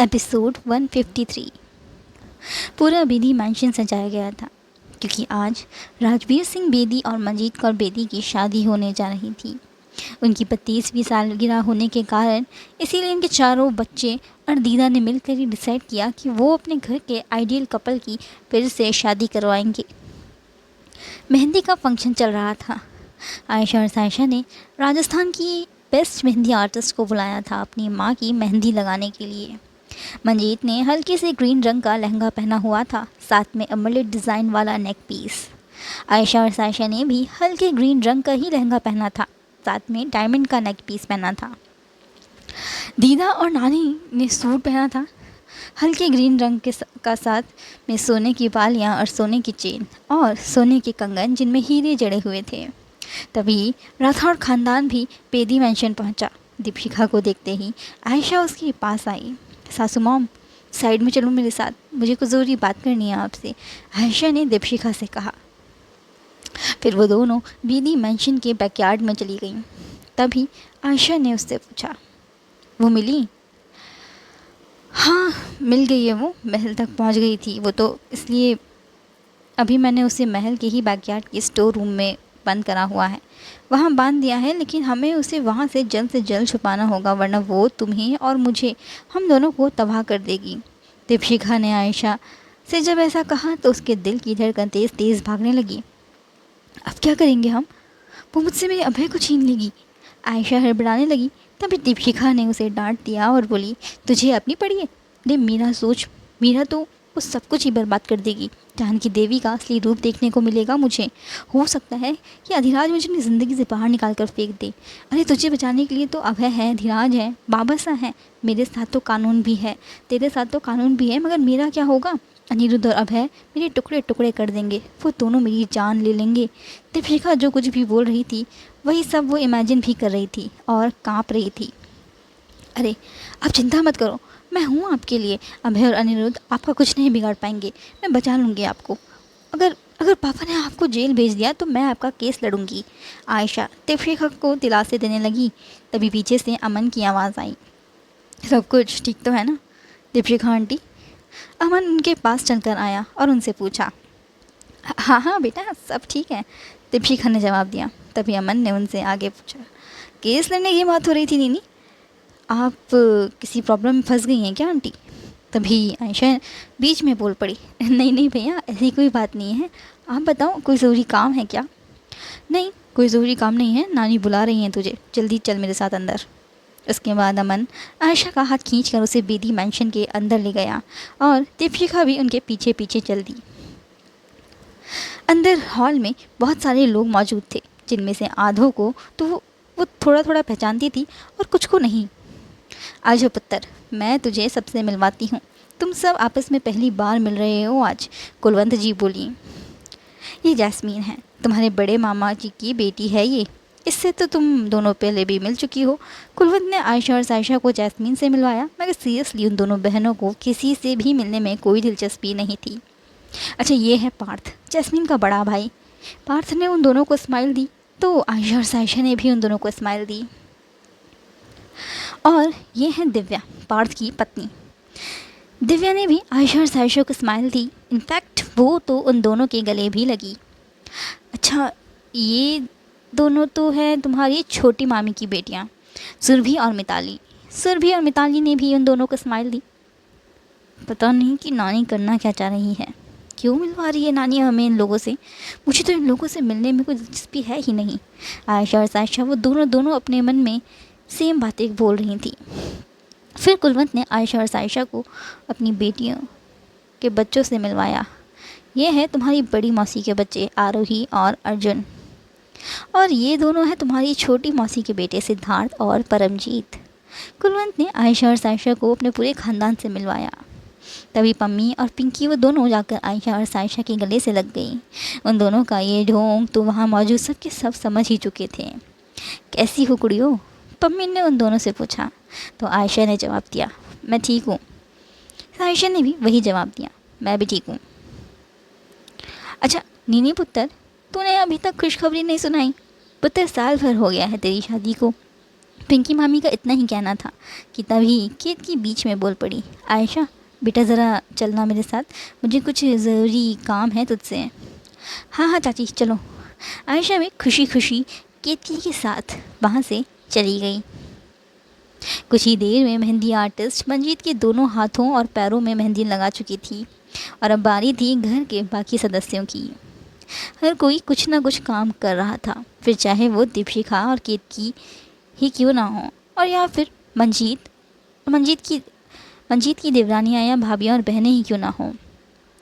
Episode 153। पूरा Bedi mention सजाया गया था क्योंकि आज राजवीर सिंह बेदी और मंजीत कौर बेदी की शादी होने जा रही थी। उनकी 25वीं सालगिरह होने के कारण इसीलिए इनके चारों बच्चे और दीदा ने मिलकर ही डिसाइड किया कि वो अपने घर के आइडियल कपल की फिर से शादी करवाएंगे। मेहंदी का फंक्शन चल रहा था। आयशा और सायशा ने राजस्थान की बेस्ट मेहंदी आर्टिस्ट को बुलाया था अपनी माँ की मेहंदी लगाने के लिए। मंजीत ने हल्के से ग्रीन रंग का लहंगा पहना हुआ था, साथ में अमलेट डिज़ाइन वाला नेक पीस। आयशा और सायशा ने भी हल्के ग्रीन रंग का ही लहंगा पहना था, साथ में डायमंड का नेक पीस पहना था। दीदा और नानी ने सूट पहना था हल्के ग्रीन रंग का, साथ में सोने की बालियाँ और सोने की चेन और सोने के कंगन जिनमें हीरे जड़े हुए थे। तभी राठौड़ खानदान भी बेदी मैंशन पहुंचा। दीपिका को देखते ही आयशा उसके पास आई। सासू मॉम, साइड में चलो मेरे साथ, मुझे कुछ ज़रूरी बात करनी है आपसे, आयशा ने दीपिका से कहा। फिर वो दोनों बेदी मैंशन के बैकयार्ड में चली गईं। तभी आयशा ने उससे पूछा, वो मिली? हाँ मिल गई है, वो महल तक पहुंच गई थी वो तो, इसलिए अभी मैंने उसे महल के ही बैकयार्ड के स्टोर रूम में बंद करा हुआ है, वहाँ बांध दिया है, लेकिन हमें उसे वहाँ से जल्द छुपाना होगा, वरना वो तुम्हें और मुझे, हम दोनों को तबाह कर देगी। दीपिका ने आयशा से जब ऐसा कहा तो उसके दिल की धड़कन तेज़ तेज़ भागने लगी। अब क्या करेंगे हम? वो मुझसे मेरे अभय को छीन लेगी। आयशा हड़बड़ाने लगी। तभी दीपिका ने उसे डांट दिया और बोली, तुझे अपनी पड़ी है? अरे मीरा सोच, मीरा तो वो सब कुछ ही बर्बाद कर देगी। जानकी देवी का असली रूप देखने को मिलेगा मुझे। हो सकता है कि अधिराज मुझे अपनी ज़िंदगी से बाहर निकाल कर फेंक दे। अरे तुझे बचाने के लिए तो अभय है, धीराज है, बाबा सा है, मेरे साथ तो कानून भी है, तेरे साथ तो कानून भी है, मगर मेरा क्या होगा? अनिरुद्ध और अभय मेरे टुकड़े टुकड़े कर देंगे, वो दोनों मेरी जान ले लेंगे। दीपिका जो कुछ भी बोल रही थी वही सब वो इमेजिन भी कर रही थी और काँप रही थी। अरे आप चिंता मत करो, मैं हूँ आपके लिए। अभय और अनिरुद्ध आपका कुछ नहीं बिगाड़ पाएंगे, मैं बचा लूँगी आपको। अगर अगर पापा ने आपको जेल भेज दिया तो मैं आपका केस लड़ूंगी। आयशा दीपिका को दिलासे देने लगी। तभी पीछे से अमन की आवाज़ आई, सब कुछ ठीक तो है ना दीपिका आंटी? अमन उनके पास चलकर आया और उनसे पूछा। हाँ हाँ बेटा, सब ठीक है, दीपिका ने जवाब दिया। तभी अमन ने उनसे आगे पूछा, केस लड़ने की बात हो रही थी नीनी, आप किसी प्रॉब्लम में फंस गई हैं क्या आंटी? तभी आयशा बीच में बोल पड़ी, नहीं नहीं भैया, ऐसी कोई बात नहीं है, आप बताओ कोई ज़रूरी काम है क्या? नहीं कोई ज़रूरी काम नहीं है, नानी बुला रही हैं तुझे, जल्दी चल मेरे साथ अंदर। उसके बाद अमन आयशा का हाथ खींचकर उसे बेदी मैंशन के अंदर ले गया और दीपिका भी उनके पीछे पीछे चल दी। अंदर हॉल में बहुत सारे लोग मौजूद थे, जिनमें से आधों को तो वो थोड़ा थोड़ा पहचानती थी और कुछ को नहीं। आजो पुत्र, मैं तुझे सबसे मिलवाती हूँ, तुम सब आपस में पहली बार मिल रहे हो आज। कुलवंत जी बोली, ये जैस्मीन है, तुम्हारे बड़े मामा जी की बेटी है ये, इससे तो तुम दोनों पहले भी मिल चुकी हो। कुलवंत ने आयशा और सायशा को जैस्मीन से मिलवाया, मगर सीरियसली उन दोनों बहनों को किसी से भी मिलने में कोई दिलचस्पी नहीं थी। अच्छा ये है पार्थ, जैस्मीन का बड़ा भाई। पार्थ ने उन दोनों को स्माइल दी तो आयशा और सायशा ने भी उन दोनों को स्माइल दी। और ये है दिव्या, पार्थ की पत्नी। दिव्या ने भी आयशा और सायशा को स्माइल दी, इनफैक्ट वो तो उन दोनों के गले भी लगी। अच्छा ये दोनों तो हैं तुम्हारी छोटी मामी की बेटियाँ, सुरभि और मिताली। सुरभि और मिताली ने भी उन दोनों को स्माइल दी। पता नहीं कि नानी करना क्या चाह रही है, क्यों मिलवा रही है नानी हमें इन लोगों से? मुझे तो इन लोगों से मिलने में कोई दिलचस्पी है ही नहीं। आयशा और सायशा वो दोनों अपने मन में सेम बातें बोल रही थी। फिर कुलवंत ने आयशा और सायशा को अपनी बेटियों के बच्चों से मिलवाया। ये है तुम्हारी बड़ी मौसी के बच्चे आरोही और अर्जुन, और ये दोनों हैं तुम्हारी छोटी मौसी के बेटे सिद्धार्थ और परमजीत। कुलवंत ने आयशा और सायशा को अपने पूरे खानदान से मिलवाया। तभी पम्मी और पिंकी वो दोनों जाकर आयशा और सायशा के गले से लग गई। उन दोनों का ये ढोंग तो वहाँ मौजूद सबके सब समझ ही चुके थे। कैसी हो कुड़ियों? पम्मी ने उन दोनों से पूछा तो आयशा ने जवाब दिया, मैं ठीक हूँ। सायशा ने भी वही जवाब दिया, मैं भी ठीक हूँ। अच्छा नीनी पुत्र, तूने अभी तक खुशखबरी नहीं सुनाई। पुत्र साल भर हो गया है तेरी शादी को, पिंकी मामी का इतना ही कहना था कि तभी केत की बीच में बोल पड़ी, आयशा बेटा ज़रा चलना मेरे साथ, मुझे कुछ ज़रूरी काम है तुझसे। हाँ हाँ चाची चलो। आयशा भी खुशी खुशी केतकी के साथ वहाँ से चली गई। कुछ ही देर में मेहंदी आर्टिस्ट मंजीत के दोनों हाथों और पैरों में मेहंदी लगा चुकी थी और अब बारी थी घर के बाकी सदस्यों की। हर कोई कुछ ना कुछ काम कर रहा था, फिर चाहे वो दीपशिखा और केतकी ही क्यों ना हो, और या फिर मंजीत की देवरानियाँ या भाभियाँ और बहनें ही क्यों ना हो।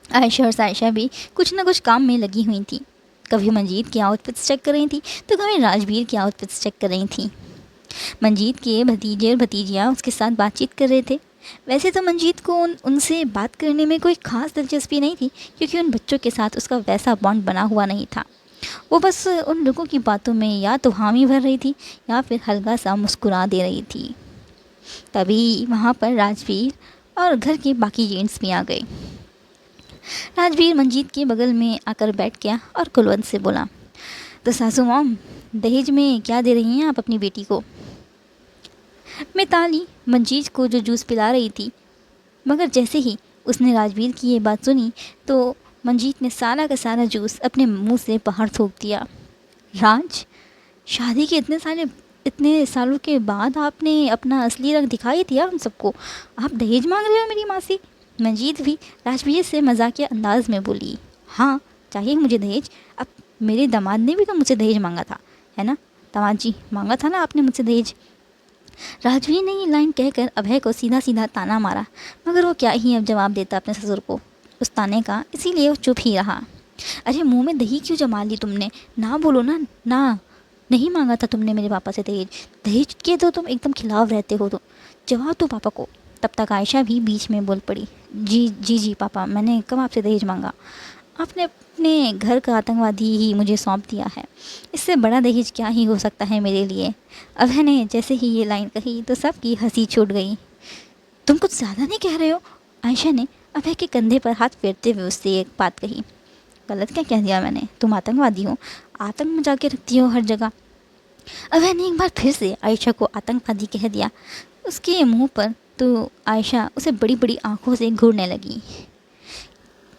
आयशा और सायशा भी कुछ ना कुछ काम में लगी हुई थी। कभी मंजीत की आउटफिट्स चेक कर रही थी तो कभी राजवीर की आउटफिट्स चेक कर रही थी। मंजीत के भतीजे और भतीजियाँ उसके साथ बातचीत कर रहे थे। वैसे तो मंजीत को उनसे बात करने में कोई ख़ास दिलचस्पी नहीं थी, क्योंकि उन बच्चों के साथ उसका वैसा बॉन्ड बना हुआ नहीं था। वो बस उन लोगों की बातों में या तो हामी भर रही थी या फिर हल्का सा मुस्कुरा दे रही थी। तभी वहाँ पर राजवीर और घर के बाकी जेंट्स भी आ गए। राजवीर मंजीत के बगल में आकर बैठ गया और कुलवंत से बोला, तो सासू मॉम, दहेज में क्या दे रही हैं आप अपनी बेटी को? मिताली मंजीत को जो जूस पिला रही थी, मगर जैसे ही उसने राजवीर की ये बात सुनी तो मंजीत ने सारा का सारा जूस अपने मुंह से बाहर थूक दिया। राज, शादी के इतने सालों के बाद आपने अपना असली रंग दिखाई दिया हम सबको। आप दहेज मांग रहे हो मेरी माँ से? मंजीत भी राजवीर से मजाकिया अंदाज में बोली। हाँ, चाहिए मुझे दहेज। अब मेरे दामाद ने भी तो मुझसे दहेज मांगा था, है ना दामाद जी? मांगा था ना आपने मुझसे दहेज। राजवीर ने ये लाइन कहकर अभय को सीधा सीधा ताना मारा, मगर वो क्या ही अब जवाब देता अपने ससुर को उस ताने का, इसीलिए वो चुप ही रहा। अरे मुंह में दही क्यों जमा ली तुमने? ना बोलो ना। ना, नहीं मांगा था तुमने मेरे पापा से दहेज। दहेज के तो तुम एकदम खिलाफ रहते हो, तो जवाब दो पापा को। तब तक आयशा भी बीच में बोल पड़ी, जी जी जी पापा, मैंने कब आपसे दहेज मांगा? आपने अपने घर का आतंकवादी ही मुझे सौंप दिया है, इससे बड़ा दहेज क्या ही हो सकता है मेरे लिए। अभय ने जैसे ही ये लाइन कही तो सबकी हंसी छूट गई। तुम कुछ ज़्यादा नहीं कह रहे हो? आयशा ने अभय के कंधे पर हाथ फेरते हुए उससे एक बात कही। गलत क्या कह दिया मैंने? तुम आतंकवादी हो, आतंक मचा के रखती हो हर जगह। अभय ने एक बार फिर से आयशा को आतंकवादी कह दिया। उसके मुंह पर तो आयशा उसे बड़ी बड़ी आंखों से घूरने लगी।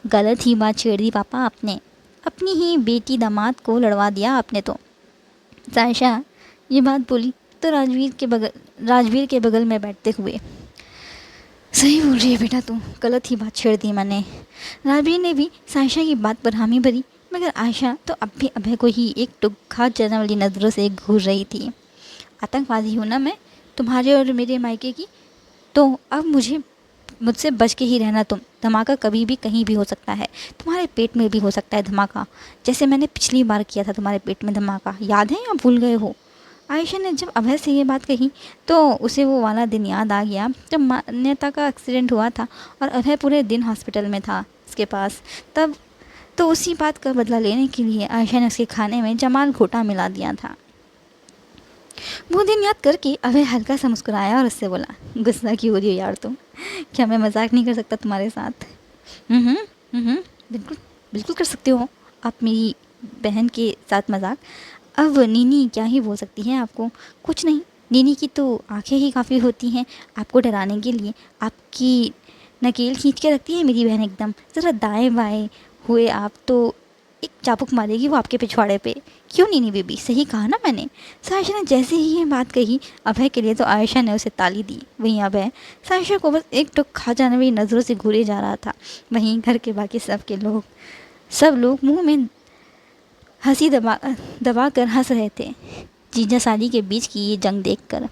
गलत ही बात छेड़ दी पापा आपने, अपनी ही बेटी दामाद को लड़वा दिया आपने तो। आयशा ये बात बोली तो राजवीर के बगल में बैठते हुए, सही बोल रही है बेटा तू, गलत ही बात छेड़ दी मैंने। राजवीर ने भी सायशा की बात पर हामी भरी, मगर आयशा तो अब भी अभय को ही एक टुक खा जाने वाली नज़रों से घूर रही थी। आतंकवादी हूँ ना मैं तुम्हारे और मेरे मायके की, तो अब मुझसे बच के ही रहना तुम। धमाका कभी भी कहीं भी हो सकता है, तुम्हारे पेट में भी हो सकता है धमाका, जैसे मैंने पिछली बार किया था तुम्हारे पेट में धमाका, याद है या भूल गए हो? आयशा ने जब अभय से ये बात कही तो उसे वो वाला दिन याद आ गया जब मान्यता का एक्सीडेंट हुआ था और अभय पूरे दिन हॉस्पिटल में था उसके पास। तब तो उसी बात का बदला लेने के लिए आयशा ने उसके खाने में जमाल घोटा मिला दिया था। वो दिन याद करके अभय हल्का सा मुस्कुराया और उससे बोला, गुस्सा क्यों हो रही हो यार तुम? क्या मैं मजाक नहीं कर सकता तुम्हारे साथ? बिल्कुल बिल्कुल कर सकते हो आप मेरी बहन के साथ मजाक। अब नीनी क्या ही बोल सकती है आपको? कुछ नहीं, नीनी की तो आंखें ही काफ़ी होती हैं आपको डराने के लिए। आपकी नकेल खींच के रखती है मेरी बहन एकदम, ज़रा दाएं बाएं हुए आप तो एक चाबुक मारेगी वो आपके पिछवाड़े पे। क्यों नीनी बेबी, सही कहा ना मैंने? सायशा ने जैसे ही ये बात कही अभय के लिए तो आयशा ने उसे ताली दी। वहीं अभय सायशा को बस एक टुक खा जाने वाली नज़रों से घूरे जा रहा था। वहीं घर के बाकी सब लोग मुंह में हंसी दबा कर हंस रहे थे जीजा साली के बीच की ये जंग देखकर।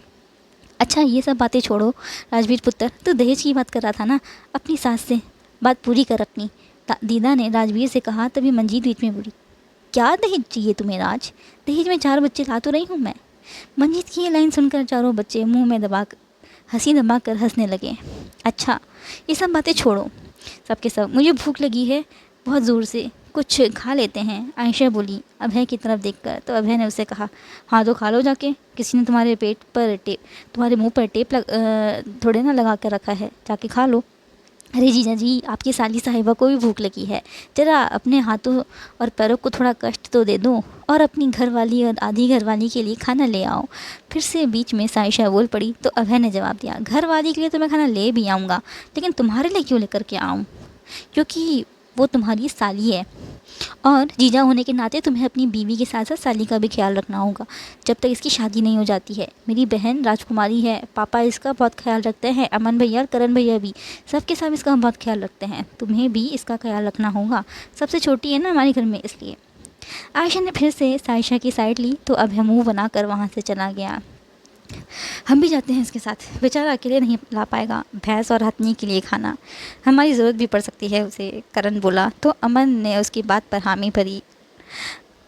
अच्छा ये सब बातें छोड़ो राजवीर पुत्र, तू दहेज की बात कर रहा था ना, अपनी सास से बात पूरी कर अपनी। दीदा ने राजवीर से कहा। तभी मंजीत बीच में बोली, क्या दहेज चाहिए तुम्हें राज? दहेज में 4 बच्चे ला तो रही हूँ मैं। मंजीत की ये लाइन सुनकर चारों बच्चे मुंह में हंसी दबा कर हंसने लगे। अच्छा ये सब बातें छोड़ो, सबके सब मुझे भूख लगी है बहुत ज़ोर से, कुछ खा लेते हैं, आयशा बोली अभय की तरफ देखकर। तो अभय ने उससे कहा, हाँ तो खा लो जाके, किसी ने तुम्हारे मुंह पर टेप थोड़े ना लगा कर रखा है, जाके खा लो। अरे जीजा जी, आपकी साली साहिबा को भी भूख लगी है, ज़रा अपने हाथों और पैरों को थोड़ा कष्ट तो दे दो और अपनी घरवाली और आधी घरवाली के लिए खाना ले आओ। फिर से बीच में साइशा बोल पड़ी तो अभय ने जवाब दिया, घरवाली के लिए तो मैं खाना ले भी आऊँगा, लेकिन तुम्हारे लिए क्यों लेकर के आऊँ? क्योंकि वो तुम्हारी साली है और जीजा होने के नाते तुम्हें अपनी बीवी के साथ साथ साली का भी ख्याल रखना होगा जब तक इसकी शादी नहीं हो जाती है। मेरी बहन राजकुमारी है, पापा इसका बहुत ख्याल रखते हैं, अमन भैया और करण भैया भी, सबके सब इसका बहुत ख्याल रखते हैं, तुम्हें भी इसका ख्याल रखना होगा, सबसे छोटी है ना हमारे घर में इसलिए। आयशा ने फिर से साइशा की साइड ली तो अभय मुँह बनाकर वहाँ से चला गया। हम भी जाते हैं इसके साथ, बेचारा अकेले नहीं ला पाएगा भैंस और हथनी के लिए खाना, हमारी ज़रूरत भी पड़ सकती है उसे, करण बोला तो अमन ने उसकी बात पर हामी भरी।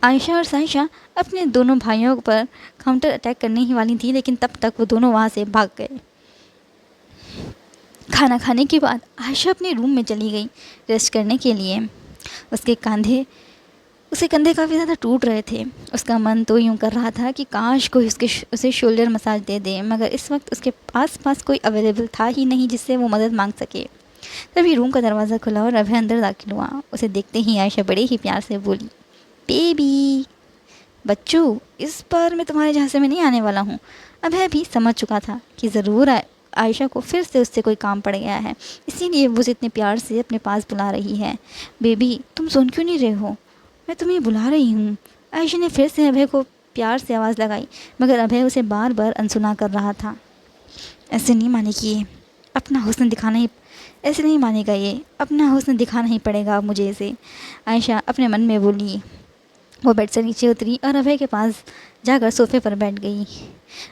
आयशा और साइशा अपने दोनों भाइयों पर काउंटर अटैक करने ही वाली थी, लेकिन तब तक वो दोनों वहाँ से भाग गए। खाना खाने के बाद आयशा अपने रूम में चली गई रेस्ट करने के लिए। उसके कंधे काफ़ी ज़्यादा टूट रहे थे। उसका मन तो यूँ कर रहा था कि काश कोई उसे शोल्डर मसाज दे दे, मगर इस वक्त उसके पास कोई अवेलेबल था ही नहीं जिससे वो मदद मांग सके। तभी रूम का दरवाज़ा खुला और अभय अंदर दाखिल हुआ। उसे देखते ही आयशा बड़े ही प्यार से बोली, बेबी बच्चू, इस बार मैं तुम्हारे झांसे में नहीं आने वाला हूँ। अभय भी समझ चुका था कि ज़रूर आयशा को फिर से उससे कोई काम पड़ गया है, इसीलिए वो उसे इतने प्यार से अपने पास बुला रही है। बेबी तुम सुन क्यों नहीं रहे हो, मैं तुम्हें बुला रही हूँ। आयशा ने फिर से अभय को प्यार से आवाज़ लगाई, मगर अभय उसे बार बार अनसुना कर रहा था। ऐसे नहीं मानेगी ये, अपना हुस्न दिखाना ही, ऐसे नहीं मानेगा ये, अपना हुस्न दिखाना ही पड़ेगा अब मुझे इसे, आयशा अपने मन में बोली। वो बेड से नीचे उतरी और अभय के पास जाकर सोफे पर बैठ गई।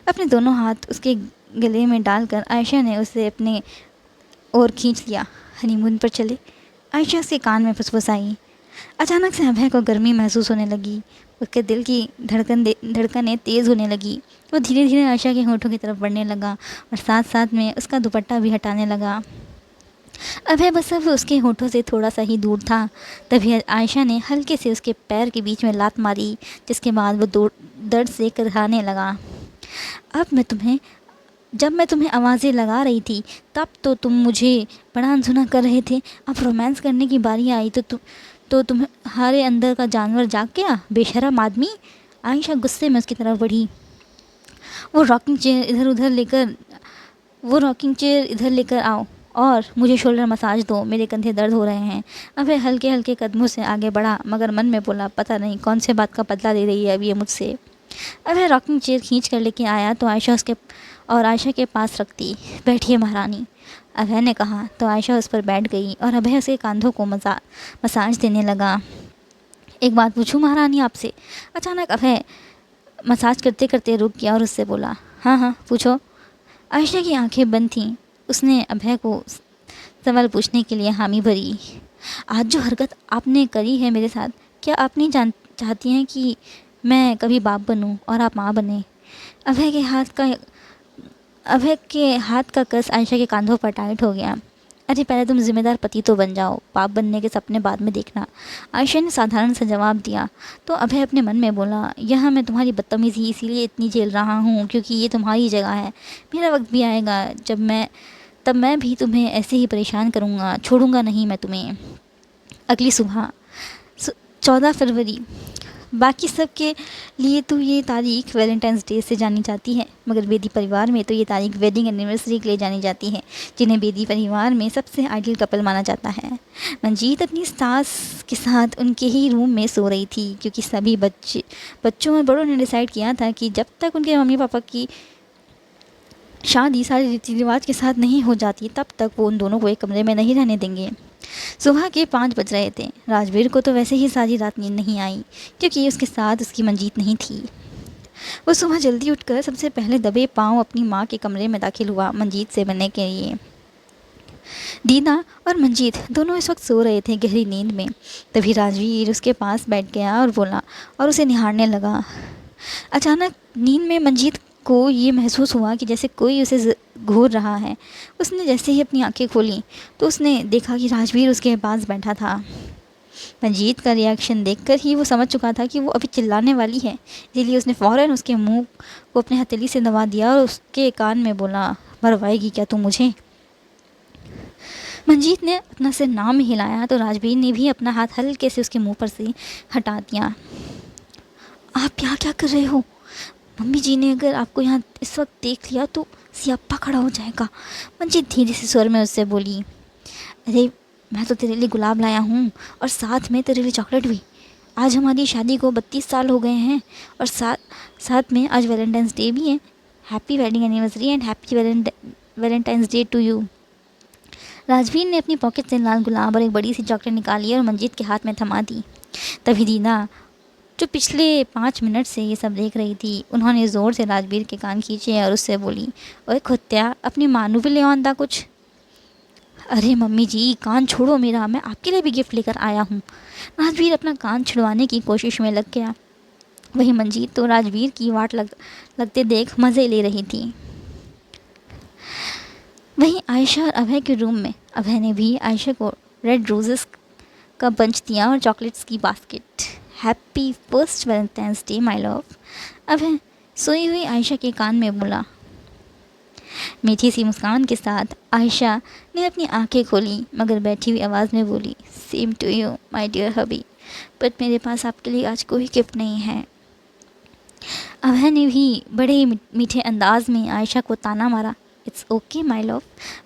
अपने दोनों हाथ उसके गले में डालकर आयशा ने उसे अपने ओर खींच लिया। हनीमून पर चले, आयशा उसके कान में फुसफुसाई। अचानक से अभय को गर्मी महसूस होने लगी, उसके दिल की धड़कनें तेज़ होने लगी। वो धीरे धीरे आयशा के होठों की तरफ बढ़ने लगा और साथ साथ में उसका दुपट्टा भी हटाने लगा। अभय बस अब उसके होठों से थोड़ा सा ही दूर था। तभी आयशा ने हल्के से उसके पैर के बीच में लात मारी, जिसके बाद वो दर्द से कराहने लगा। जब मैं तुम्हें आवाज़ें लगा रही थी तब तो तुम मुझे बड़ा अनसुना कर रहे थे, अब रोमांस करने की बारी आई तो तुम्हारे अंदर का जानवर जाग गया, बेशरम आदमी। आयशा गुस्से में उसकी तरफ बढ़ी। वो रॉकिंग चेयर इधर लेकर आओ और मुझे शोल्डर मसाज दो, मेरे कंधे दर्द हो रहे हैं। अभय हल्के हल्के कदमों से आगे बढ़ा, मगर मन में बोला, पता नहीं कौन से बात का बदला ले रही है अब ये मुझसे। अभय रॉकिंग चेयर खींच कर लेके आया तो आयशा के पास रखती। बैठिए महारानी, अभय ने कहा तो आयशा उस पर बैठ गई और अभय उसके कंधों को मसाज देने लगा। एक बात पूछूं महारानी आपसे? अचानक अभय मसाज करते करते रुक गया और उससे बोला, हाँ हाँ पूछो। आयशा की आंखें बंद थीं। उसने अभय को सवाल पूछने के लिए हामी भरी। आज जो हरकत आपने करी है मेरे साथ, क्या आप नहीं चाहती हैं कि मैं कभी बाप बनूं और आप माँ बने? अभय के हाथ का कस आयशा के कंधों पर टाइट हो गया। अरे पहले तुम जिम्मेदार पति तो बन जाओ, बाप बनने के सपने बाद में देखना, आयशा ने साधारण सा जवाब दिया। तो अभय अपने मन में बोला, यह मैं तुम्हारी बदतमीज़ी इसीलिए इतनी झेल रहा हूँ क्योंकि ये तुम्हारी जगह है। मेरा वक्त भी आएगा तब मैं भी तुम्हें ऐसे ही परेशान करूँगा, छोड़ूंगा नहीं मैं तुम्हें। अगली सुबह 14 फरवरी। बाकी सब के लिए तो ये तारीख वैलेंटाइंस डे से जानी जाती है, मगर बेदी परिवार में तो ये तारीख वेडिंग एनिवर्सरी के लिए जानी जाती है, जिन्हें बेदी परिवार में सबसे आइडियल कपल माना जाता है। मंजीत अपनी सास के साथ उनके ही रूम में सो रही थी, क्योंकि सभी बच्चों और बड़ों ने डिसाइड किया था कि जब तक उनके मम्मी पापा की शादी सारे रीति रिवाज के साथ नहीं हो जाती तब तक वो उन दोनों को एक कमरे में नहीं रहने देंगे। सुबह के 5 बज रहे थे। राजवीर को तो वैसे ही सारी रात नींद नहीं आई, क्योंकि उसके साथ उसकी मंजीत नहीं थी। वो सुबह जल्दी उठकर सबसे पहले दबे पांव अपनी माँ के कमरे में दाखिल हुआ मंजीत से मिलने के लिए। दीना और मंजीत दोनों इस वक्त सो रहे थे गहरी नींद में। तभी राजवीर उसके पास बैठ गया और बोला और उसे निहारने लगा। अचानक नींद में मंजीत को ये महसूस हुआ कि जैसे कोई उसे घूर रहा है। उसने जैसे ही अपनी आंखें खोली तो उसने देखा कि राजवीर उसके पास बैठा था। मंजीत का रिएक्शन देखकर ही वो समझ चुका था कि वो अभी चिल्लाने वाली है, इसीलिए उसने फ़ौरन उसके मुंह को अपने हथेली से दबा दिया और उसके कान में बोला, मरवाएगी क्या तू मुझे? मंजीत ने अपना सिर नाम हिलाया तो राजवीर ने भी अपना हाथ हल्के से उसके मुंह पर से हटा दिया। आप यहाँ क्या कर रहे हो? मम्मी जी ने अगर आपको यहाँ इस वक्त देख लिया तो सियाप्पा खड़ा हो जाएगा। मंजीत धीरे से स्वर में उससे बोली। अरे मैं तो तेरे लिए गुलाब लाया हूँ और साथ में तेरे लिए चॉकलेट भी। आज हमारी शादी को 32 साल हो गए हैं और साथ में आज वैलेंटाइंस डे भी है। Happy wedding anniversary and happy Valentine's Day to you. Rajveer ने अपनी पॉकेट से लाल गुलाब और एक बड़ी सी चॉकलेट निकाली और मंजीत के हाथ में थमा दी। तभी दीना, जो पिछले 5 मिनट से ये सब देख रही थी, उन्होंने ज़ोर से राजवीर के कान खींचे और उससे बोली, ओए खुत्या, अपनी मानू भी ले आंदा कुछ। अरे मम्मी जी, कान छोड़ो मेरा, मैं आपके लिए भी गिफ्ट लेकर आया हूँ। राजवीर अपना कान छुड़वाने की कोशिश में लग गया। वही मंजीत तो राजवीर की वाट लगते देख मज़े ले रही थी। वहीं आयशा और अभय के रूम में अभय ने भी आयशा को रेड रोजेस का बंच दिया और चॉकलेट्स की basket. Happy first Valentine's day my love, Abhay सोई हुई आयशा के कान में बोला। मीठी सी मुस्कान के साथ आयशा ने अपनी आंखें खोली मगर बैठी हुई आवाज़ में बोली, same to you my dear hubby, but मेरे पास आपके लिए आज कोई गिफ्ट नहीं है। अभय ने भी बड़े ही मीठे अंदाज में आयशा को ताना मारा। इट्स ओके माय लव,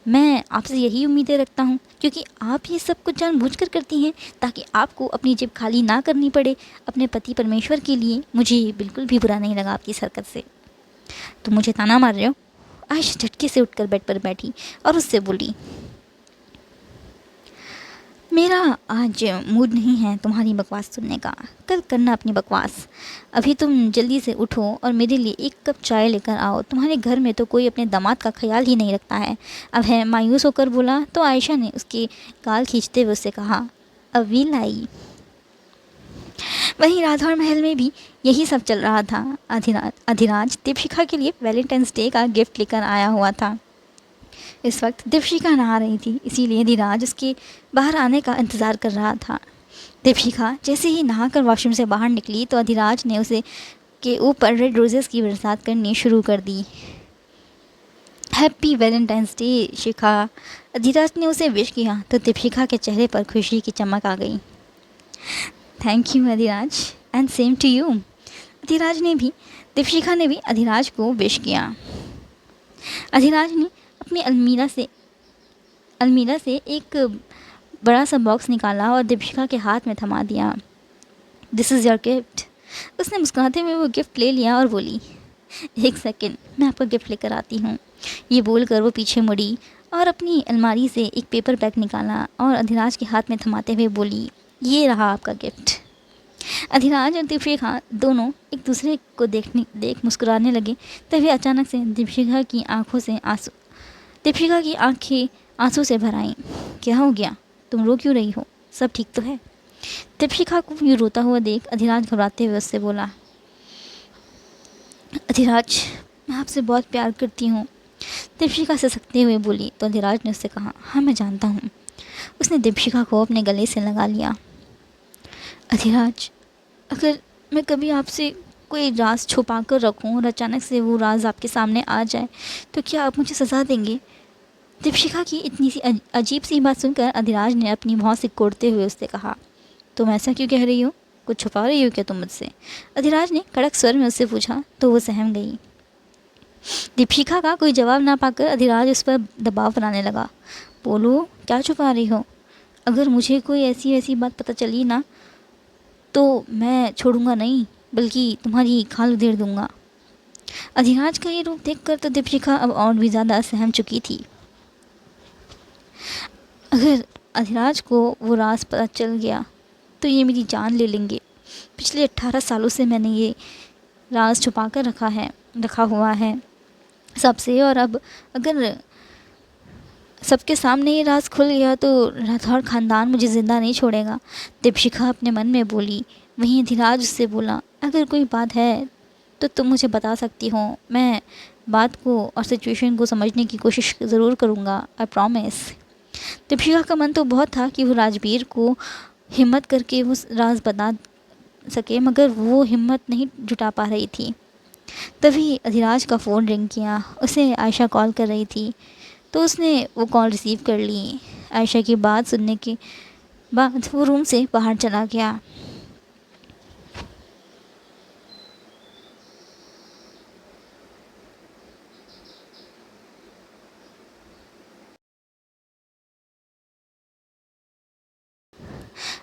मैं आपसे यही उम्मीदें रखता हूँ क्योंकि आप ये सब कुछ जानबूझकर करती हैं ताकि आपको अपनी जेब खाली ना करनी पड़े अपने पति परमेश्वर के लिए। मुझे बिल्कुल भी बुरा नहीं लगा आपकी इस हरकत से। तुम मुझे ताना मार रहे हो? आयशा झटके से उठकर बेड पर बैठी और उससे बोली, मेरा आज मूड नहीं है तुम्हारी बकवास सुनने का। कल करना अपनी बकवास। अभी तुम जल्दी से उठो और मेरे लिए 1 कप चाय लेकर आओ। तुम्हारे घर में तो कोई अपने दामाद का ख्याल ही नहीं रखता है। अब है मायूस होकर बोला तो आयशा ने उसके गाल खींचते हुए उससे कहा, अभी लाई। वहीं राधौर महल में भी यही सब चल रहा था। अधिराज दीपशिखा के लिए वैलेंटाइंस डे का गिफ्ट लेकर आया हुआ था। इस वक्त दीपशिखा नहा रही थी, इसीलिए अधिराज उसके बाहर आने का इंतज़ार कर रहा था। दीपशिखा जैसे ही नहाकर वॉशरूम से बाहर निकली तो अधिराज ने उसे के ऊपर रेड रोजेस की बरसात करनी शुरू कर दी। हैप्पी वैलेंटाइंस डे शिखा, अधिराज ने उसे विश किया तो दीपशिखा के चेहरे पर खुशी की चमक आ गई। Thank you Adhiraj and same to you. Deepshikha ने भी अधिराज को विश किया। अधिराज ने अपनी अलमीरा से एक बड़ा सा बॉक्स निकाला और दीपशिखा के हाथ में थमा दिया। This is your gift. उसने मुस्कुराते हुए वो गिफ्ट ले लिया और बोली, 1 सेकेंड, मैं आपका गिफ्ट लेकर आती हूँ। ये बोलकर वो पीछे मुड़ी और अपनी अलमारी से एक पेपर बैग निकाला और अधिराज के हाथ में थमाते हुए बोली, ये रहा आपका गिफ्ट। अधिराज और दीपशिखा दोनों एक दूसरे को देख मुस्कुराने लगे। तभी अचानक से दीपशिखा की आंखें आंसू से भर आईं। क्या हो गया? तुम रो क्यों रही हो? सब ठीक तो है? दीपशिखा को यूँ रोता हुआ देख अधिराज घबराते हुए उससे बोला, अधिराज मैं आपसे बहुत प्यार करती हूँ। दीपशिखा से सकते हुए बोली तो अधिराज ने उससे कहा, हाँ मैं जानता हूँ। उसने दीपशिखा को अपने गले से लगा लिया। अधिराज, अगर मैं कभी आपसे कोई राज छुपा कर रखूँ और अचानक से वो राज आपके सामने आ जाए तो क्या आप मुझे सज़ा देंगे? दीपशिखा की इतनी सी अजीब सी बात सुनकर अधिराज ने अपनी भौं से कोड़ते हुए उससे कहा, तुम ऐसा क्यों कह रही हो? कुछ छुपा रही हो क्या तुम मुझसे? अधिराज ने कड़क स्वर में उससे पूछा तो वो सहम गई। दीपशिखा का कोई जवाब ना पाकर अधिराज उस पर दबाव बनाने लगा। बोलो, क्या छुपा रही हो? अगर मुझे कोई ऐसी बात पता चली ना तो मैं छोड़ूंगा नहीं बल्कि तुम्हारी खाल उधेड़ दूंगा। अधिराज का ये रूप देखकर तो दीपशिखा अब और भी ज़्यादा सहम चुकी थी। अगर अधिराज को वो राज पता चल गया तो ये मेरी जान ले लेंगे। पिछले 18 सालों से मैंने ये राज छुपा कर रखा हुआ है सबसे, और अब अगर सबके सामने ये राज खुल गया तो राठौर ख़ानदान मुझे ज़िंदा नहीं छोड़ेगा। दीपशिखा अपने मन में बोली। वहीं अधिराज उससे बोला, अगर कोई बात है तो तुम मुझे बता सकती हो। मैं बात को और सिचुएशन को समझने की कोशिश ज़रूर करूँगा, आई प्रॉमिस। दीपशिखा का मन तो बहुत था कि वो राजवीर को हिम्मत करके वो राज बता सके, मगर वो हिम्मत नहीं जुटा पा रही थी। तभी अधिराज का फ़ोन रिंग किया। उसे आयशा कॉल कर रही थी तो उसने वो कॉल रिसीव कर ली। आयशा की बात सुनने के बाद वो रूम से बाहर चला गया।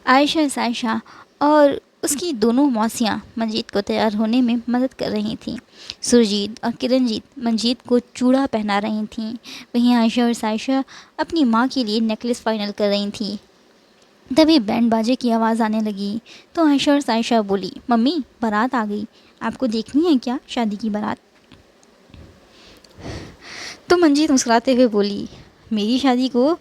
आयशा सायशा और उसकी दोनों मौसियाँ मंजीत को तैयार होने में मदद कर रही थीं। सुरजीत और किरणजीत मंजीत को चूड़ा पहना रही थीं। वहीं आयशा और सायशा अपनी माँ के लिए नेकलेस फाइनल कर रही थीं। तभी बैंड बाजे की आवाज़ आने लगी तो आयशा और सायशा बोली, मम्मी बारात आ गई, आपको देखनी है क्या शादी की बारात? तो मंजीत मुस्कुराते हुए बोली, मेरी शादी को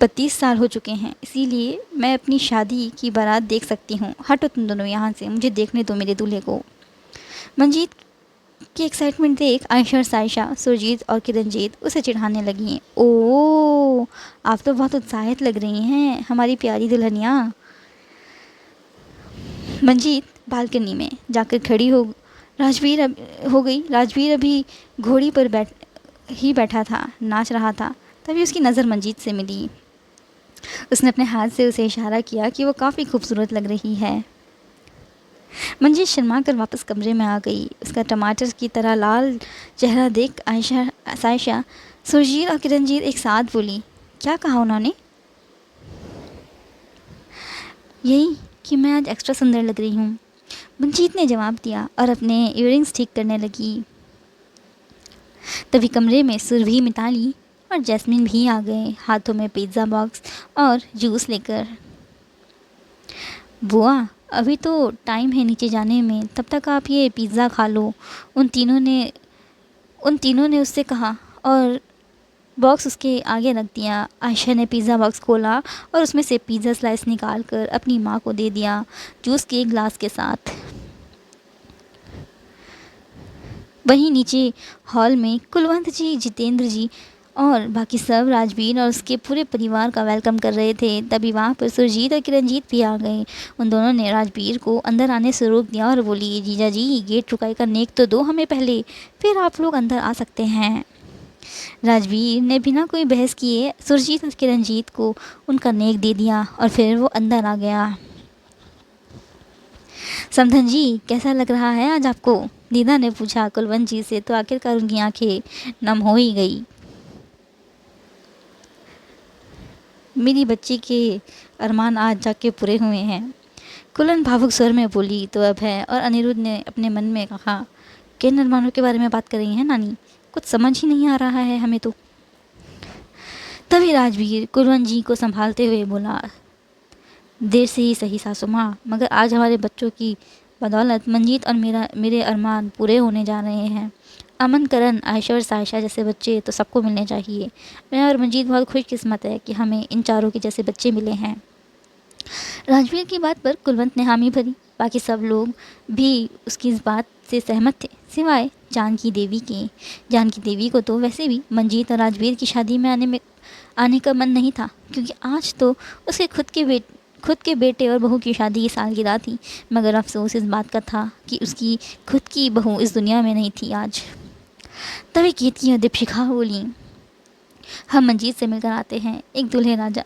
32 साल हो चुके हैं, इसीलिए मैं अपनी शादी की बारात देख सकती हूँ। हटो तुम दोनों यहाँ से, मुझे देखने दो मेरे दूल्हे को। मंजीत की एक्साइटमेंट देख आयशा और सायशा, सुरजीत और किरणजीत उसे चिढ़ाने लगी। ओ, आप तो बहुत उत्साहित लग रही हैं हमारी प्यारी दुल्हनिया। मंजीत बालकनी में जाकर खड़ी हो गई। राजवीर अभी घोड़ी पर बैठा था, नाच रहा था। तभी उसकी नज़र मंजीत से मिली। उसने अपने हाथ से उसे इशारा किया कि वो काफ़ी खूबसूरत लग रही है। मंजीत शर्मा कर वापस कमरे में आ गई। उसका टमाटर की तरह लाल चेहरा देख आयशा, सायशा, सुरजीत और किरणजीत एक साथ बोली, क्या कहा उन्होंने? यही कि मैं आज एक्स्ट्रा सुंदर लग रही हूँ, मंजीत ने जवाब दिया और अपने इयररिंग्स ठीक करने लगी। तभी कमरे में सुरभि, मिताली और जैस्मिन भी आ गए, हाथों में पिज़्ज़ा बॉक्स और जूस लेकर। बुआ, अभी तो टाइम है नीचे जाने में, तब तक आप ये पिज़्ज़ा खा लो, उन तीनों ने उससे कहा और बॉक्स उसके आगे रख दिया। आयशा ने पिज़्ज़ा बॉक्स खोला और उसमें से पिज़्ज़ा स्लाइस निकाल कर अपनी माँ को दे दिया, जूस के एक ग्लास के साथ। वहीं नीचे हॉल में कुलवंत जी, जितेंद्र जी और बाकी सब राजवीर और उसके पूरे परिवार का वेलकम कर रहे थे। तभी वहाँ पर सुरजीत और किरणजीत भी आ गए। उन दोनों ने राजवीर को अंदर आने से रोक दिया और बोली, जीजा जी गेट रुकाई का नेक तो दो हमें पहले, फिर आप लोग अंदर आ सकते हैं। राजवीर ने बिना कोई बहस किए सुरजीत और किरणजीत को उनका नेक दे दिया और फिर वो अंदर आ गया। समधन जी, कैसा लग रहा है आज आपको? दीदा ने पूछा कुलवंत जी से, तो आखिरकार उनकी आंखें नम हो ही गई। मेरी बच्ची के अरमान आज जाके पूरे हुए हैं, कुलन भावुक स्वर में बोली। तो अभय और अनिरुद्ध ने अपने मन में कहा, किन अरमानों के बारे में बात कर रही हैं नानी? कुछ समझ ही नहीं आ रहा है हमें तो। तभी राजवीर कुलवंत जी को संभालते हुए बोला, देर से ही सही सासू माँ, मगर आज हमारे बच्चों की बदौलत मंजीत और मेरे अरमान पूरे होने जा रहे हैं। अमन, करण, आयशा और सायशा जैसे बच्चे तो सबको मिलने चाहिए। मैं और मंजीत बहुत खुशकिस्मत है कि हमें इन चारों के जैसे बच्चे मिले हैं। राजवीर की बात पर कुलवंत ने हामी भरी। बाकी सब लोग भी उसकी इस बात से सहमत थे, सिवाय जानकी देवी के। जानकी देवी को तो वैसे भी मंजीत और राजवीर की शादी में आने का मन नहीं था, क्योंकि आज तो उसके खुद के बेटे और बहू की शादी की सालगिरह थी। मगर अफसोस इस बात का था कि उसकी खुद की बहू इस दुनिया में नहीं थी आज। तभी कीर्ति और दीपशिखा बोली, हम मंजीत से मिलकर आते हैं, एक दूल्हे राजा।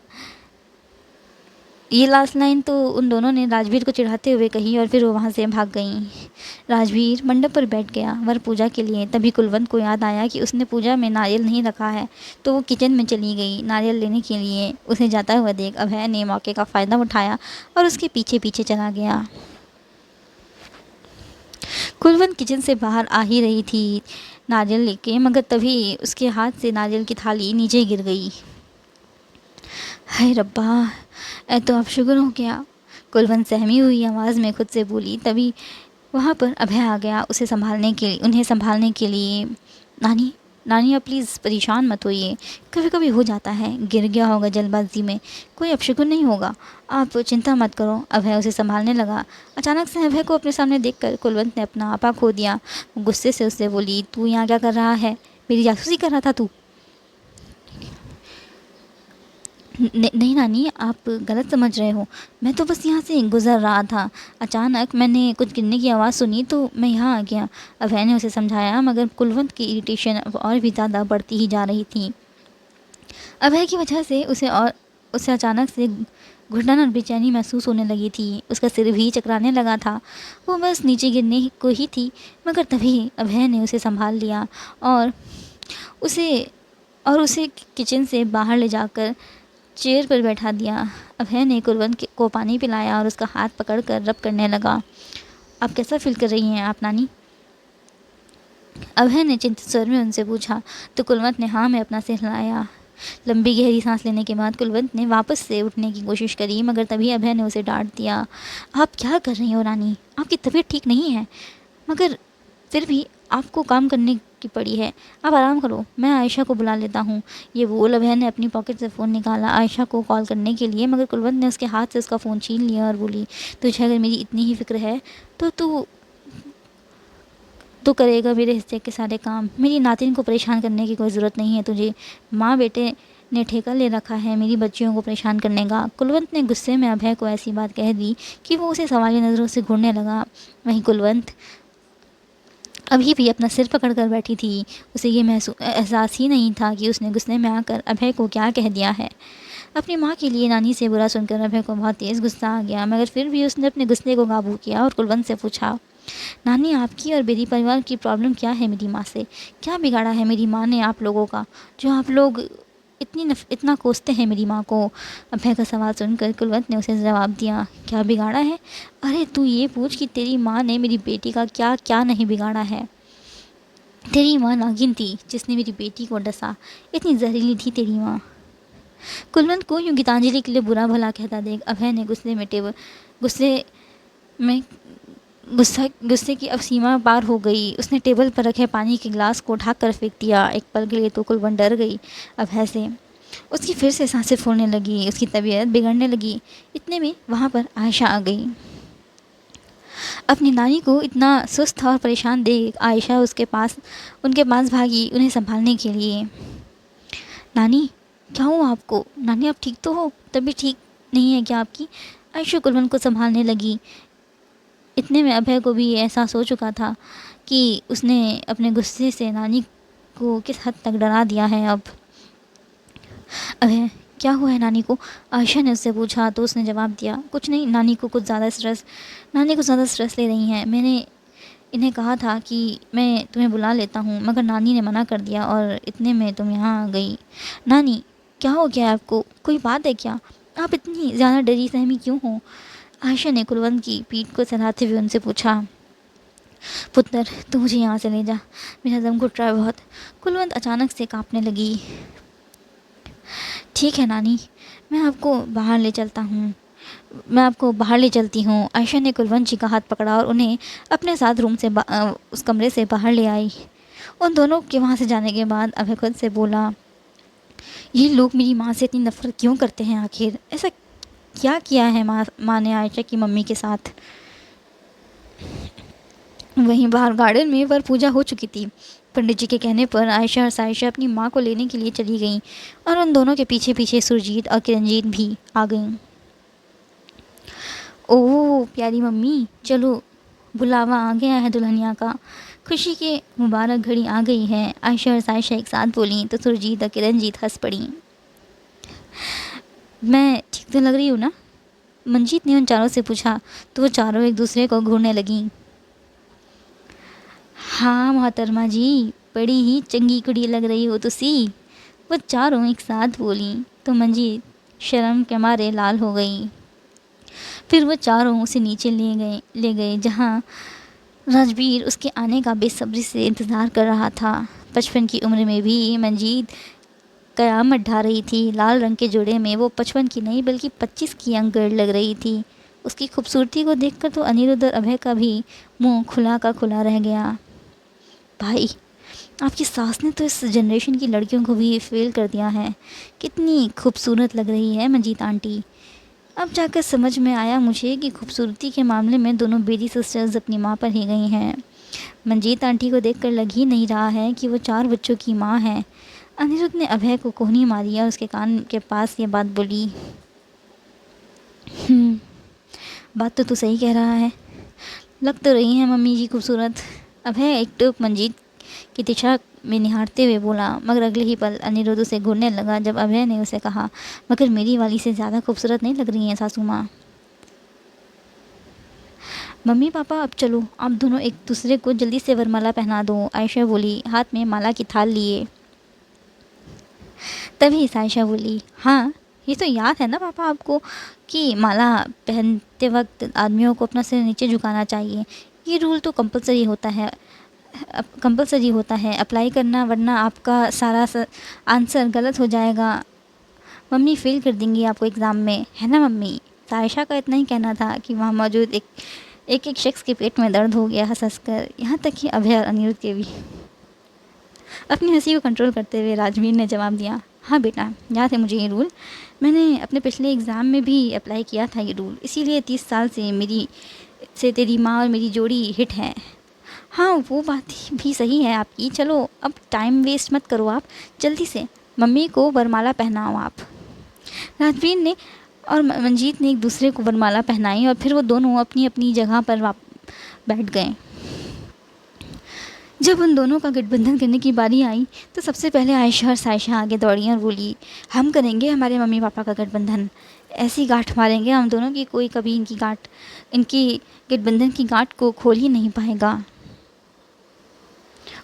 ये लास्ट लाइन तो उन दोनों ने राजवीर को चिढ़ाते हुए कही और फिर वो वहाँ से भाग गईं। राजवीर मंडप पर बैठ गया वर पूजा के लिए। तभी कुलवंत को याद आया कि उसने पूजा में नारियल नहीं रखा है, तो वो किचन में चली गई नारियल लेने के लिए। उसे जाता हुआ देख अभय ने मौके का फ़ायदा उठाया और उसके पीछे पीछे चला गया। कुलवंत किचन से बाहर आ ही रही थी नारियल लेके, मगर तभी उसके हाथ से नारियल की थाली नीचे गिर गई। हाय रब्बा, तो अब शुक्र हो गया, कुलवंत सहमी हुई आवाज़ में खुद से बोली। तभी वहाँ पर अभय आ गया उन्हें संभालने के लिए। नानी आप प्लीज़ परेशान मत होइए, कभी कभी हो जाता है, गिर गया होगा जल्दबाजी में, कोई अपशगुन नहीं होगा, आप चिंता मत करो। अभय उसे संभालने लगा। अचानक से अभय को अपने सामने देखकर कुलवंत ने अपना आपा खो दिया। गुस्से से उससे बोली, तू यहाँ क्या कर रहा है? मेरी जासूसी कर रहा था तू? नहीं नानी, आप गलत समझ रहे हो, मैं तो बस यहाँ से गुज़र रहा था, अचानक मैंने कुछ गिरने की आवाज़ सुनी तो मैं यहाँ आ गया। अभय ने उसे समझाया, मगर कुलवंत की इरिटेशन और भी ज़्यादा बढ़ती ही जा रही थी। अभय की वजह से उसे अचानक से घुटन और बेचैनी महसूस होने लगी थी। उसका सिर भी चकराने लगा था। वो बस नीचे गिरने को ही थी, मगर तभी अभय ने उसे संभाल लिया और उसे उसे किचन से बाहर ले जाकर चेयर पर बैठा दिया। अभय ने कुलवंत को पानी पिलाया और उसका हाथ पकड़कर रब करने लगा। आप कैसा फील कर रही हैं आप नानी? अभय ने चिंतित स्वर में उनसे पूछा तो कुलवंत ने हाँ में अपना सिर हिलाया। लंबी गहरी सांस लेने के बाद कुलवंत ने वापस से उठने की कोशिश करी, मगर तभी अभय ने उसे डांट दिया। आप क्या कर रही हो रानी? आपकी तबीयत ठीक नहीं है, मगर फिर भी आपको काम करने की पड़ी है। आप आराम करो, मैं आयशा को बुला लेता हूँ। ये बोल अभय ने अपनी पॉकेट से फ़ोन निकाला आयशा को कॉल करने के लिए, मगर कुलवंत ने उसके हाथ से उसका फ़ोन छीन लिया और बोली, तुझे अगर मेरी इतनी ही फिक्र है तो तू करेगा मेरे हिस्से के सारे काम। मेरी नातिन को परेशान करने की कोई ज़रूरत नहीं है तुझे। माँ बेटे ने ठेका ले रखा है मेरी बच्चियों को परेशान करने का। कुलवंत ने गुस्से में अभय को ऐसी बात कह दी कि वो उसे सवालिया नज़रों से घूरने लगा। वहीं कुलवंत अभी भी अपना सिर पकड़ कर बैठी थी। उसे ये एहसास ही नहीं था कि उसने गुस्से में आकर अभय को क्या कह दिया है। अपनी माँ के लिए नानी से बुरा सुनकर अभय को बहुत तेज़ गुस्सा आ गया, मगर फिर भी उसने अपने गुस्से को काबू किया और कुलवंत से पूछा, नानी आपकी और बेदी परिवार की प्रॉब्लम क्या है? मेरी माँ से क्या बिगाड़ा है मेरी माँ ने आप लोगों का, जो आप लोग इतना कोसते हैं मेरी माँ को? अभय का सवाल सुनकर कुलवंत ने उसे जवाब दिया, क्या बिगाड़ा है? अरे तू ये पूछ कि तेरी माँ ने मेरी बेटी का क्या क्या नहीं बिगाड़ा है। तेरी माँ नागिन थी जिसने मेरी बेटी को डसा। इतनी जहरीली थी तेरी माँ। कुलवंत को यूँ गीतांजलि के लिए बुरा भला कहता देख अभय ने गुस्से की अब सीमा पार हो गई। उसने टेबल पर रखे पानी के गिलास को ढक कर फेंक दिया। एक पल के लिए तो कुलवंत डर गई अभय से। उसकी फिर से सांसें फूलने लगी, उसकी तबीयत बिगड़ने लगी। इतने में वहाँ पर आयशा आ गई। अपनी नानी को इतना सुस्त और परेशान देख आयशा उनके पास भागी उन्हें संभालने के लिए। नानी क्या हुआ आपको? नानी आप ठीक तो हो? तबीयत ठीक नहीं है क्या आपकी? आयशा कुलवंत को संभालने लगी। इतने में अभय को भी एहसास हो चुका था कि उसने अपने गुस्से से नानी को किस हद तक डरा दिया है। अब अभय क्या हुआ है नानी को? आयशा ने उससे पूछा तो उसने जवाब दिया, कुछ नहीं, नानी को ज़्यादा स्ट्रेस ले रही हैं। मैंने इन्हें कहा था कि मैं तुम्हें बुला लेता हूँ, मगर नानी ने मना कर दिया और इतने में तुम यहाँ आ गई। नानी क्या हो गया आपको? कोई बात है क्या? आप इतनी ज़्यादा डरी सहमी क्यों हो? आयशा ने कुलवंत की पीठ को सहलाते हुए उनसे पूछा। पुत्र तू मुझे यहाँ से ले जा, मेरा दम घुट रहा है बहुत। कुलवंत अचानक से कांपने लगी। ठीक है नानी, मैं आपको बाहर ले चलती हूँ। आयशा ने कुलवंत जी का हाथ पकड़ा और उन्हें अपने साथ रूम से उस कमरे से बाहर ले आई। उन दोनों के वहाँ से जाने के बाद अभय खुद से बोला, ये लोग मेरी माँ से इतनी नफरत क्यों करते हैं? आखिर ऐसा क्या किया है माँ ने आयशा की मम्मी के साथ? वहीं बाहर गार्डन में वर पूजा हो चुकी थी। पंडित जी के कहने पर आयशा और सायशा अपनी माँ को लेने के लिए चली गईं और उन दोनों के पीछे पीछे सुरजीत और किरणजीत भी आ गईं। ओह प्यारी मम्मी, चलो बुलावा आ गया है दुल्हनिया का, खुशी की मुबारक घड़ी आ गई है। आयशा और सायशा एक साथ बोली तो सुरजीत और किरणजीत हंस पड़ी। मैं ठीक तो लग रही हूँ ना? मंजीत ने उन चारों से पूछा तो वो चारों एक दूसरे को घूरने लगीं। हाँ मोहतरमा जी, बड़ी ही चंगी कुड़ी लग रही हो तुसी, वो चारों एक साथ बोली तो मंजीत शर्म के मारे लाल हो गई। फिर वो चारों उसे नीचे ले गए जहाँ राजवीर उसके आने का बेसब्री से इंतज़ार कर रहा था। 55 की उम्र में भी मंजीत कयामत ढा रही थी। लाल रंग के जोड़े में वो 55 की नहीं बल्कि 25 की यंग गर्ल लग रही थी। उसकी खूबसूरती को देखकर तो अनिरुद्ध और अभय का भी मुंह खुला का खुला रह गया। भाई आपकी सास ने तो इस जनरेशन की लड़कियों को भी फेल कर दिया है। कितनी खूबसूरत लग रही है मंजीत आंटी। अब जाकर समझ में आया मुझे कि खूबसूरती के मामले में दोनों बेदी सिस्टर्स अपनी माँ पर ही गई हैं। मंजीत आंटी को देखकर लग ही नहीं रहा है कि वो 4 बच्चों की माँ है। अनिरुद्ध ने अभय को कोहनी मारी और उसके कान के पास ये बात बोली। बात तो सही कह रहा है, लग तो रही है मम्मी जी खूबसूरत। अभय एक टोक मंजीत कि दिशा में निहारते हुए बोला, मगर अगले ही पल अनिरुद्ध उसे घूरने लगा जब अभय ने उसे कहा, मगर मेरी वाली से ज़्यादा खूबसूरत नहीं लग रही हैं सासू माँ। मम्मी पापा अब चलो, आप दोनों एक दूसरे को जल्दी से वरमाला पहना दो, आयशा बोली, हाथ में माला की थाल लिए। तभी सायशा बोली, हाँ ये तो याद है ना पापा आपको कि माला पहनते वक्त आदमियों को अपना सिर नीचे झुकाना चाहिए। ये रूल तो कंपलसरी होता है अप्लाई करना, वरना आपका सारा आंसर गलत हो जाएगा। मम्मी फेल कर देंगी आपको एग्ज़ाम में, है ना मम्मी। सायशा का इतना ही कहना था कि वहाँ मौजूद एक शख्स के पेट में दर्द हो गया हंस कर, यहाँ तक कि अभय और अनिरुद्ध के भी। अपनी हंसी को कंट्रोल करते हुए राजवीर ने जवाब दिया, हाँ बेटा याद है मुझे ये रूल, मैंने अपने पिछले एग्ज़ाम में भी अप्लाई किया था ये रूल, इसीलिए 30 साल से तेरी माँ और मेरी जोड़ी हिट है। हाँ वो बात भी सही है आपकी, चलो अब टाइम वेस्ट मत करो, आप जल्दी से मम्मी को वरमाला पहनाओ आप। राजवीर ने और मंजीत ने एक दूसरे को वरमाला पहनाई और फिर वो दोनों अपनी अपनी जगह पर बैठ गए। जब उन दोनों का गठबंधन करने की बारी आई तो सबसे पहले आयशा और सायशा आगे दौड़ी और बोली, हम करेंगे हमारे मम्मी पापा का गठबंधन, ऐसी गांठ मारेंगे हम दोनों की कोई कभी इनकी गठबंधन की गांठ को खोल ही नहीं पाएगा।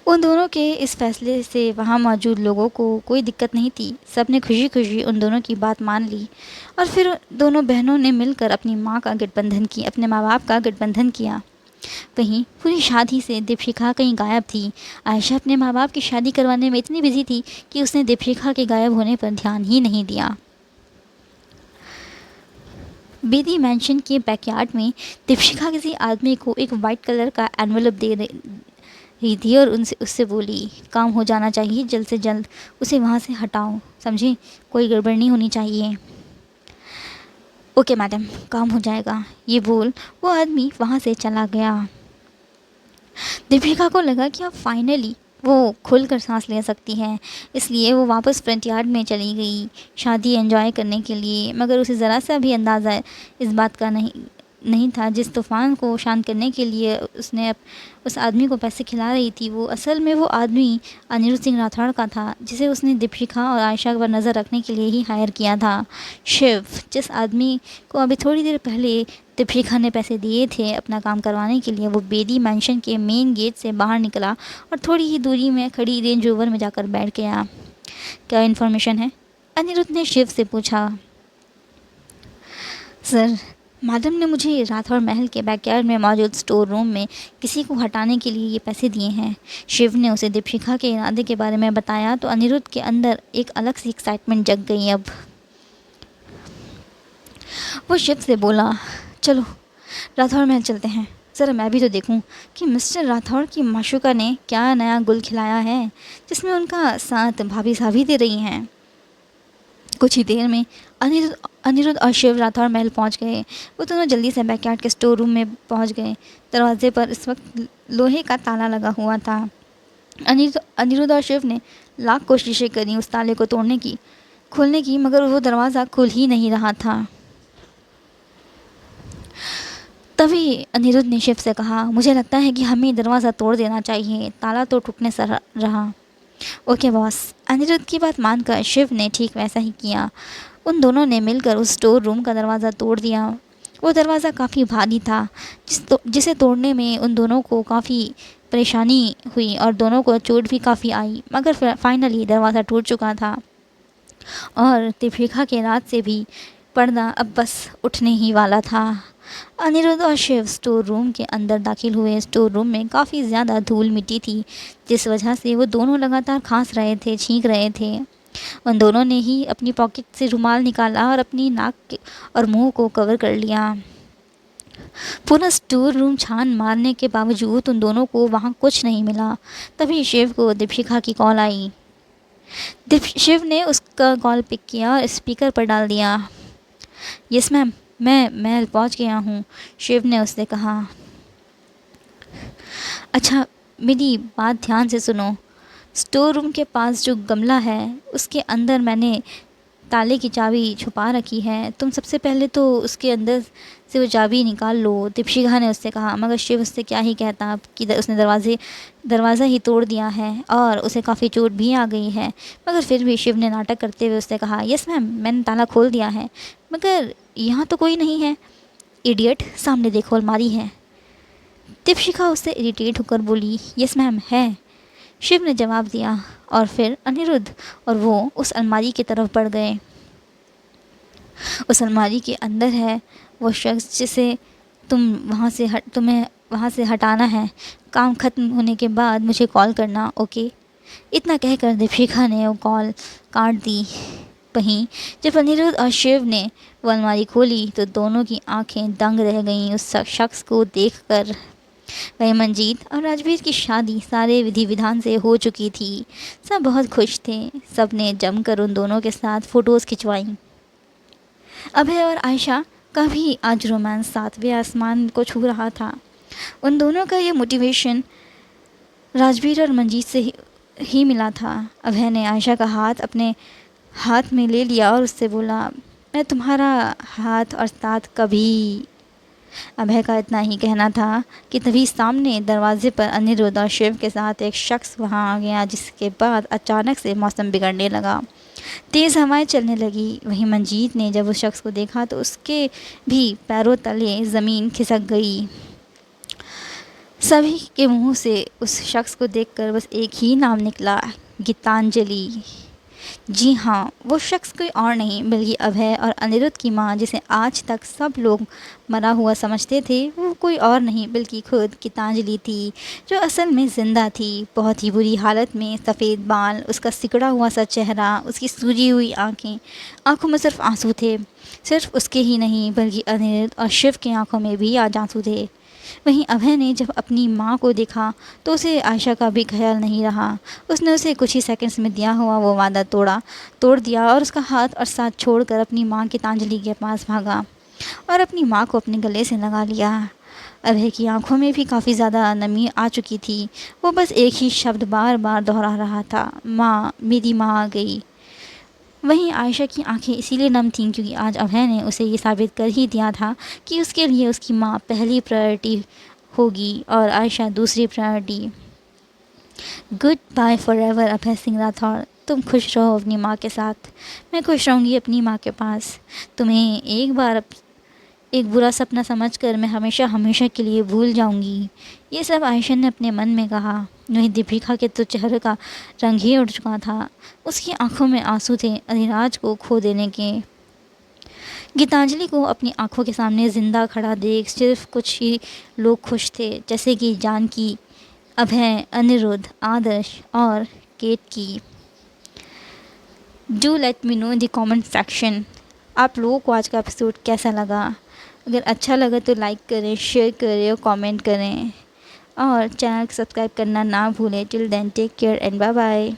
उन दोनों के इस फैसले से वहाँ मौजूद लोगों को कोई दिक्कत नहीं थी। सब ने खुशी खुशी उन दोनों की बात मान ली और फिर दोनों बहनों ने मिलकर अपनी माँ का गठबंधन किया, अपने माँ बाप का गठबंधन किया। वहीं पूरी शादी से दीपशिखा कहीं गायब थी। आयशा अपने माँ बाप की शादी करवाने में इतनी बिजी थी कि उसने दीपशिखा के गायब होने पर ध्यान ही नहीं दिया। बेदी मैंशन के बैकयार्ड में दीपशिखा किसी आदमी को एक वाइट कलर का एनवलप दे रही थी और उससे बोली, काम हो जाना चाहिए, जल्द से जल्द उसे वहाँ से हटाओ, समझे, कोई गड़बड़ नहीं होनी चाहिए। ओके मैडम, काम हो जाएगा, ये बोल वो आदमी वहाँ से चला गया। दीपिका को लगा कि अब फाइनली वो खुलकर सांस ले सकती है, इसलिए वो वापस फ्रंट यार्ड में चली गई शादी एंजॉय करने के लिए। मगर उसे ज़रा सा भी अंदाज़ा इस बात का नहीं था जिस तूफ़ान को शांत करने के लिए उसने उस आदमी को पैसे खिला रही थी, वो असल में वो आदमी अनिरुद्ध सिंह राठौड़ का था, जिसे उसने दीपशिखा और आयशा पर नज़र रखने के लिए ही हायर किया था। शिव, जिस आदमी को अभी थोड़ी देर पहले दीपशिखा ने पैसे दिए थे अपना काम करवाने के लिए, वो बेदी मैंशन के मेन गेट से बाहर निकला और थोड़ी ही दूरी में खड़ी रेंज रोवर में जाकर बैठ गया। क्या इन्फॉर्मेशन है? अनिरुद्ध ने शिव से पूछा। सर, मैडम ने मुझे राठौड़ महल के बैकयार्ड में मौजूद स्टोर रूम में किसी को हटाने के लिए ये पैसे दिए हैं। शिव ने उसे दीपशिखा के इरादे के बारे में बताया तो अनिरुद्ध के अंदर एक अलग सी एक्साइटमेंट जग गई। अब वो शिव से बोला, चलो राठौड़ महल चलते हैं, ज़रा मैं भी तो देखूं कि मिस्टर राठौड़ की माशूका ने क्या नया गुल खिलाया है जिसमें उनका साथ भाभी साहब दे रही हैं। कुछ ही देर में अनिरुद्ध और शिव राठौड़ महल पहुंच गए। वो दोनों जल्दी से बैकयार्ड के स्टोर रूम में पहुंच गए। दरवाजे पर इस वक्त लोहे का ताला लगा हुआ था। अनिरुद्ध और शिव ने लाख कोशिशें करी उस ताले को खोलने की, मगर वो दरवाज़ा खुल ही नहीं रहा था। तभी अनिरुद्ध ने शिव से कहा, मुझे लगता है कि हमें दरवाज़ा तोड़ देना चाहिए, ताला तो टूटने से रहा। Okay boss. अनिरुद्ध की बात मानकर शिव ने ठीक वैसा ही किया। उन दोनों ने मिलकर उस स्टोर रूम का दरवाज़ा तोड़ दिया। वो दरवाज़ा काफ़ी भारी था जिसे तोड़ने में उन दोनों को काफ़ी परेशानी हुई और दोनों को चोट भी काफ़ी आई, मगर फाइनली दरवाज़ा टूट चुका था और दीपशिखा के रात से भी पर्दा अब बस उठने ही वाला था। अनिरुद्ध और शिव स्टोर रूम के अंदर दाखिल हुए। स्टोर रूम में काफ़ी ज़्यादा धूल मिट्टी थी, जिस वजह से वो दोनों लगातार खांस रहे थे, छींक रहे थे। उन दोनों ने ही अपनी पॉकेट से रुमाल निकाला और अपनी नाक और मुंह को कवर कर लिया। पूरा स्टोर रूम छान मारने के बावजूद उन दोनों को वहाँ कुछ नहीं मिला। तभी शिव को दीपशिखा की कॉल आई। शिव ने उसका कॉल पिक किया और स्पीकर पर डाल दिया। यस मैम, मैं महल पहुँच गया हूँ, शिव ने उससे कहा। अच्छा, मेरी बात ध्यान से सुनो। स्टोर रूम के पास जो गमला है उसके अंदर मैंने ताले की चाबी छुपा रखी है, तुम सबसे पहले तो उसके अंदर से वो चाबी निकाल लो। दीपशिखा ने उससे कहा, मगर शिव उससे क्या ही कहता कि उसने दरवाज़ा ही तोड़ दिया है और उसे काफ़ी चोट भी आ गई है। मगर फिर भी शिव ने नाटक करते हुए उससे कहा, यस मैम, मैंने ताला खोल दिया है, मगर यहाँ तो कोई नहीं है। इडियट, सामने देखो, अलमारी है। दीपशिखा उससे इरिटेट होकर बोली, यस मैम है। शिव ने जवाब दिया और फिर अनिरुद्ध और वो उस अलमारी की तरफ बढ़ गए। उस अलमारी के अंदर है वो शख्स जिसे तुम्हें वहाँ से हटाना है। काम ख़त्म होने के बाद मुझे कॉल करना, ओके। इतना कहकर दीपशिखा ने वो कॉल काट दी। वहीं जब अनिरुद्ध और शिव ने वो अलमारी खोली तो दोनों की आंखें दंग रह गईं उस शख्स को देखकर। वहीं मंजीत और राजवीर की शादी सारे विधि विधान से हो चुकी थी। सब बहुत खुश थे। सब ने जमकर उन दोनों के साथ फ़ोटोज़ खिंचवाईं। अभय और आयशा का भी आज रोमांस 7वें आसमान को छू रहा था। उन दोनों का ये मोटिवेशन राजवीर और मंजीत से ही मिला था। अभय ने आयशा का हाथ अपने हाथ में ले लिया और उससे बोला, मैं तुम्हारा हाथ और साथ कभी। अभय का इतना ही कहना था कि तभी सामने दरवाजे पर अनिरुद्ध और शिव के साथ एक शख्स वहां आ गया, जिसके बाद अचानक से मौसम बिगड़ने लगा। तेज़ हवाएं चलने लगी। वहीं मंजीत ने जब उस शख्स को देखा तो उसके भी पैरों तले ज़मीन खिसक गई। सभी के मुंह से उस शख्स को देखकर बस एक ही नाम निकला, गीतांजलि। जी हाँ, वो शख्स कोई और नहीं बल्कि अभय और अनिरुद्ध की माँ, जिसे आज तक सब लोग मरा हुआ समझते थे, वो कोई और नहीं बल्कि खुद गीतांजलि थी, जो असल में ज़िंदा थी, बहुत ही बुरी हालत में। सफ़ेद बाल, उसका सिकुड़ा हुआ सा चेहरा, उसकी सूजी हुई आँखें, आँखों में सिर्फ आंसू थे। सिर्फ उसके ही नहीं बल्कि अनिरुद्ध और शिव की आँखों में भी आज आंसू थे। वहीं अभय ने जब अपनी माँ को देखा तो उसे आयशा का भी ख्याल नहीं रहा। उसने उसे कुछ ही सेकंड्स में दिया हुआ वो वादा तोड़ दिया और उसका हाथ और साथ छोड़कर अपनी माँ गीतांजलि के पास भागा और अपनी माँ को अपने गले से लगा लिया। अभय की आंखों में भी काफ़ी ज़्यादा नमी आ चुकी थी। वो बस एक ही शब्द बार बार दोहरा रहा था, माँ, मेरी माँ आ गई। वहीं आयशा की आंखें इसीलिए नम थीं क्योंकि आज अभय ने उसे ये साबित कर ही दिया था कि उसके लिए उसकी माँ पहली प्रायोरिटी होगी और आयशा दूसरी priority. Good bye forever Abhay Singh Rathore. तुम खुश रहो अपनी माँ के साथ, मैं खुश रहूँगी अपनी माँ के पास। तुम्हें एक बुरा सपना समझकर मैं हमेशा हमेशा के लिए भूल जाऊंगी। ये सब आयशा ने अपने मन में कहा। वहीं दीपिका के तो चेहरे का रंग ही उड़ चुका था। उसकी आंखों में आंसू थे अधिराज को खो देने के। गीतांजलि को अपनी आंखों के सामने जिंदा खड़ा देख सिर्फ कुछ ही लोग खुश थे, जैसे कि जानकी, अभय, अनिरुद्ध, आदर्श और Ketki. Do let me know in the comment section आप लोगों को आज का एपिसोड कैसा लगा। अगर अच्छा लगा तो लाइक करें, शेयर करें और कमेंट करें और चैनल को सब्सक्राइब करना ना भूलें। Till then take care and bye bye.